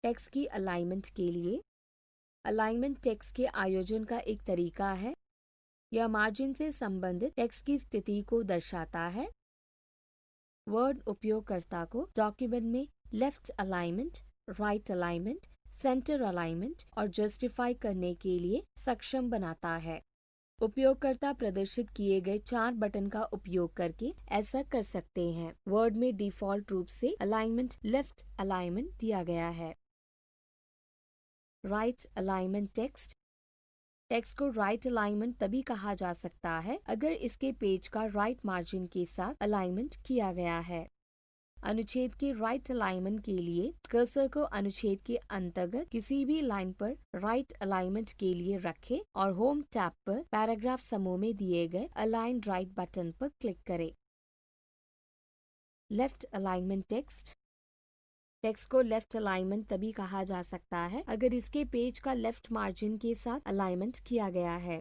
Text की alignment के लिए। अलाइनमेंट टेक्स्ट के आयोजन का एक तरीका है। यह मार्जिन से संबंधित टेक्स्ट की स्थिति को दर्शाता है। वर्ड उपयोगकर्ता को डॉक्यूमेंट में left alignment, right alignment, centre alignment और जस्टिफाई करने के लिए सक्षम बनाता है। उपयोगकर्ता प्रदर्शित किए गए 4 बटन का उपयोग करके ऐसा कर सकते हैं। वर्ड में डिफ़ॉल्ट रूप से अलाइनमेंट लेफ्ट अलाइनमेंट दिया गया है। Right alignment text. टेक्स्ट को राइट अलाइनमेंट तभी कहा जा सकता है अगर इसके पेज का राइट मार्जिन के साथ अलाइनमेंट किया गया है। अनुच्छेद के राइट अलाइनमेंट के लिए कर्सर को अनुच्छेद के अंतर्गत किसी भी लाइन पर राइट अलाइनमेंट के लिए रखें और होम टैब पर पैराग्राफ समूह में दिए गए अलाइन राइट बटन पर क्लिक करें। Left alignment text. टेक्स्ट को लेफ्ट अलाइनमेंट तभी कहा जा सकता है अगर इसके पेज का लेफ्ट मार्जिन के साथ अलाइनमेंट किया गया है।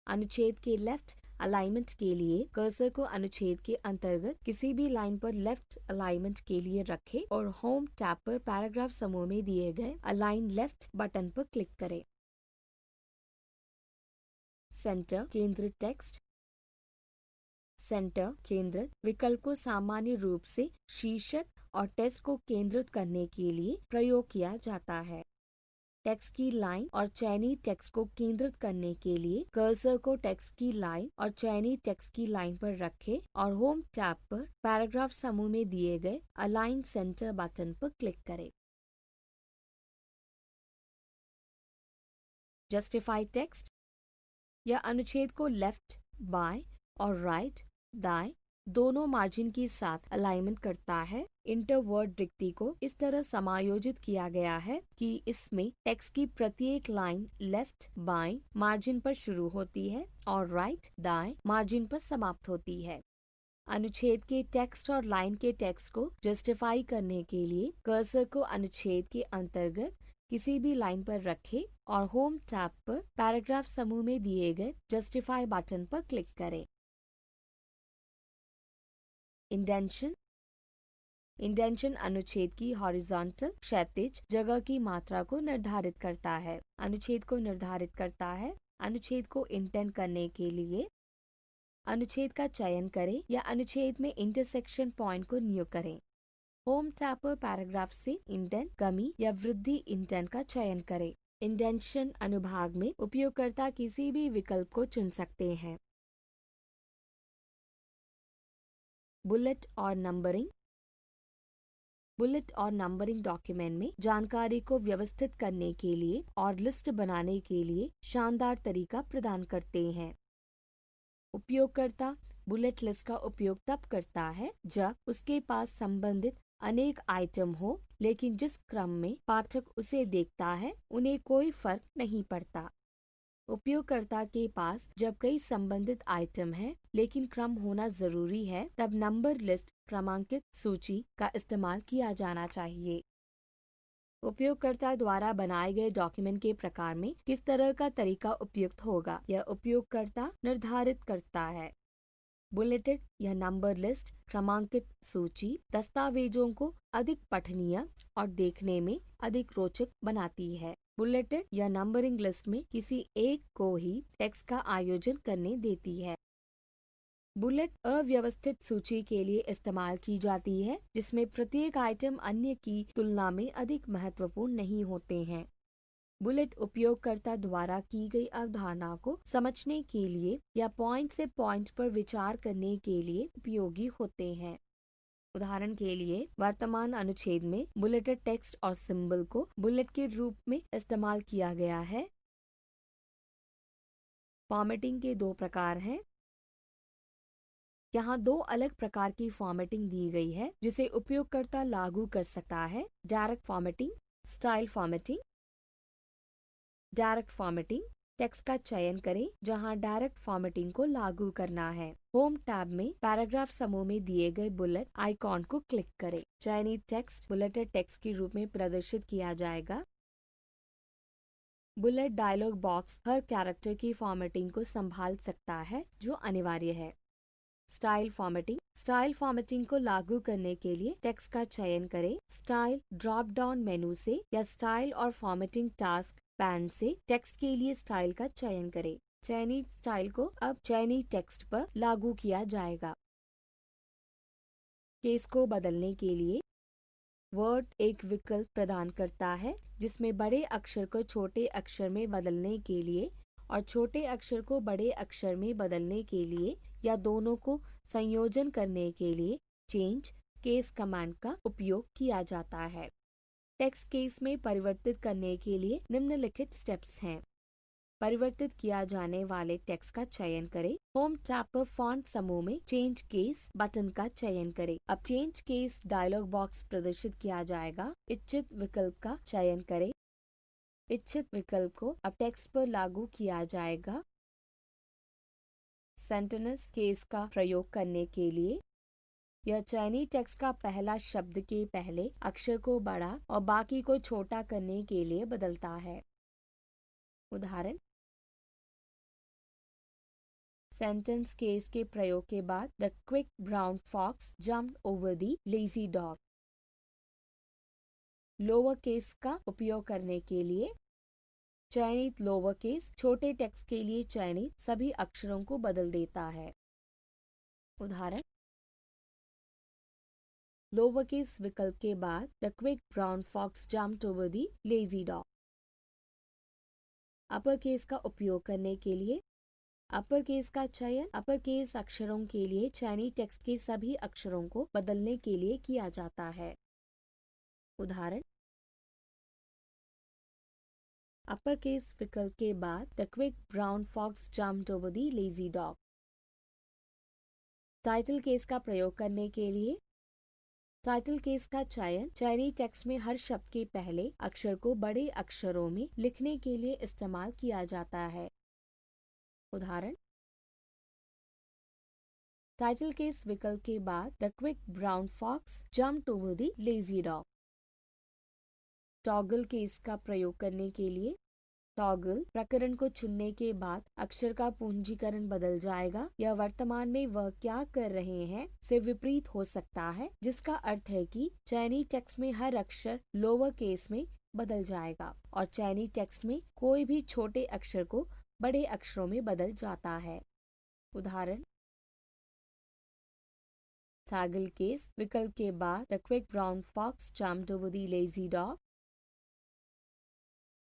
अनुच्छेद के लेफ्ट अलाइनमेंट के लिए कर्सर को अनुच्छेद के अंतर्गत किसी भी लाइन पर लेफ्ट अलाइनमेंट के लिए रखें और होम टैब पर पैराग्राफ समूह में दिए गए अलाइन लेफ्ट बटन पर क्लिक करें। सेंटर केंद्रित टेक्स्ट। सेंटर केंद्रित विकल्प को सामान्य रूप से शीर्षक और टेक्स्ट को केंद्रित करने के लिए प्रयोग किया जाता है। टेक्स्ट की लाइन और चयनित टेक्स्ट को केंद्रित करने के लिए कर्सर को टेक्स्ट की लाइन और चयनित टेक्स्ट की लाइन पर रखें और होम टैब पर पैराग्राफ समूह में दिए गए अलाइन सेंटर बटन पर क्लिक करें। Justify text. यह अनुच्छेद को लेफ्ट, बाएं और राइट, दाएं दोनों मार्जिन के साथ अलाइनमेंट करता है। इंटरवर्ड रिक्ति को इस तरह समायोजित किया गया है कि इसमें टेक्स्ट की प्रत्येक लाइन लेफ्ट बाएं मार्जिन पर शुरू होती है और राइट दाएं मार्जिन पर समाप्त होती है। अनुच्छेद के टेक्स्ट और लाइन के टेक्स्ट को जस्टिफाई करने के लिए कर्सर को अनुच्छेद के अंतर्गत किसी भी लाइन पर रखें और होम टैब पर पैराग्राफ समूह में दिए गए जस्टिफाई बटन पर क्लिक करें। इंडेंशन। इंडेंशन अनुच्छेद की हॉरिजॉन्टल क्षैतिज जगह की मात्रा को निर्धारित करता है। अनुच्छेद को निर्धारित करता है। अनुच्छेद को इंडेंट करने के लिए अनुच्छेद का चयन करें या अनुच्छेद में इंटरसेक्शन पॉइंट को नियुक्त करें। होम टैब पर पैराग्राफ से इंडेंट, कमी या वृद्धि इंडेंट का चयन करें। इंडेंशन अनुभाग में उपयोगकर्ता किसी भी विकल्प को चुन सकते हैं। बुलेट और नंबरिंग। बुलेट और नंबरिंग डॉक्यूमेंट में जानकारी को व्यवस्थित करने के लिए और लिस्ट बनाने के लिए शानदार तरीका प्रदान करते हैं। उपयोगकर्ता बुलेट लिस्ट का उपयोग तब करता है जब उसके पास संबंधित अनेक आइटम हो, लेकिन जिस क्रम में पाठक उसे देखता है उन्हें कोई फर्क नहीं पड़ता। उपयोगकर्ता के पास जब कई संबंधित आइटम हैं, लेकिन क्रम होना जरूरी है, तब नंबर लिस्ट क्रमांकित सूची का इस्तेमाल किया जाना चाहिए। उपयोगकर्ता द्वारा बनाए गए डॉक्यूमेंट के प्रकार में किस तरह का तरीका उपयुक्त होगा, यह उपयोगकर्ता निर्धारित करता है। बुलेटेड या नंबर लिस्ट क्रमांकित सूची दस्तावेजों को अधिक पठनीय और देखने में अधिक रोचक बनाती है। बुलेटेड या नंबरिंग लिस्ट में किसी एक को ही टेक्स्ट का आयोजन करने देती है। बुलेट अव्यवस्थित सूची के लिए इस्तेमाल की जाती है, जिसमें प्रत्येक आइटम अन्य की तुलना में अधिक महत्वपूर्ण नहीं होते हैं। बुलेट उपयोगकर्ता द्वारा की गई अवधारणा को समझने के लिए या पॉइंट से पॉइंट पर विचार करने के लिए उपयोगी होते हैं। उदाहरण के लिए, वर्तमान अनुच्छेद में बुलेटेड टेक्स्ट और सिंबल को बुलेट के रूप में इस्तेमाल किया गया है। फॉर्मेटिंग के 2 प्रकार हैं। यहाँ 2 अलग प्रकार की फॉर्मेटिंग दी गई है जिसे उपयोगकर्ता लागू कर सकता है। Direct formatting, style formatting. Direct formatting, text का चयन करें जहां डायरेक्ट फॉर्मेटिंग को लागू करना है। होम टैब में पैराग्राफ समूह में दिए गए बुलेट आइकॉन को क्लिक करें। चयनित टेक्स्ट बुलेटेड टेक्स्ट के रूप में प्रदर्शित किया जाएगा। बुलेट डायलॉग बॉक्स हर कैरेक्टर की फॉर्मेटिंग को संभाल सकता है, जो अनिवार्य है। स्टाइल फॉर्मेटिंग, स्टाइल फॉर्मेटिंग को लागू करने के लिए टेक्स्ट का चयन करें। स्टाइल ड्रॉप डाउन मेनू से या स्टाइल और फॉर्मेटिंग टास्क पैन से टेक्स्ट के लिए स्टाइल का चयन करें। चयनित स्टाइल को अब चयनित टेक्स्ट पर लागू किया जाएगा। केस को बदलने के लिए वर्ड एक विकल्प प्रदान करता है जिसमें बड़े अक्षर को छोटे अक्षर में बदलने के लिए और छोटे अक्षर को बड़े अक्षर में बदलने के लिए या दोनों को संयोजन करने के लिए चेंज केस कमांड का उपयोग किया जाता है। टेक्स्ट केस में परिवर्तित करने के लिए निम्नलिखित स्टेप्स हैं। परिवर्तित किया जाने वाले टेक्स्ट का चयन करें। होम टैब पर फॉन्ट समूह में चेंज केस बटन का चयन करें। अब चेंज केस डायलॉग बॉक्स प्रदर्शित किया जाएगा। इच्छित विकल्प का चयन करें। इच्छित विकल्प को अब टेक्स्ट पर लागू किया जाएगा। सेंटेंस केस का प्रयोग करने के लिए यह चयनित टेक्स्ट का पहला शब्द के पहले अक्षर को बड़ा और बाकी को छोटा करने के लिए बदलता है। उदाहरण, सेंटेंस केस के प्रयोग के बाद the quick brown fox jumped over the lazy dog. Lower case का उपयोग करने के लिए चयनित लोअर केस छोटे टेक्स्ट के लिए चयनित सभी अक्षरों को बदल देता है। उदाहरण, लोअर केस विकल्प के बाद the quick brown fox jumped over the lazy dog. Upper case का उपयोग करने के लिए अपर केस का चयन अपर केस अक्षरों के लिए चयनित टेक्स्ट के सभी अक्षरों को बदलने के लिए किया जाता है। उदाहरण, अपर केस विकल्प के बाद the quick brown fox jumped over the lazy dog. Title case का प्रयोग करने के लिए टाइटल केस का चयन चयनित टेक्स्ट में हर शब्द के पहले अक्षर को बड़े अक्षरों में लिखने के लिए इस्तेमाल किया जाता है। उदाहरण, टाइटल केस विकल्प के बाद the quick brown fox jumped over the lazy dog. Toggle case का प्रयोग करने के लिए टॉगल प्रकरण को चुनने के बाद अक्षर का पूंजीकरण बदल जाएगा। यह वर्तमान में वह क्या कर रहे हैं से विपरीत हो सकता है, जिसका अर्थ है कि चयनित टेक्स्ट में हर अक्षर लोअर केस में बदल जाएगा और चयनित टेक्स्ट में कोई भी छोटे अक्षर को बड़े अक्षरों में बदल जाता है। उदाहरण, टॉगल केस विकल्प के बाद the quick brown fox jumped over the lazy dog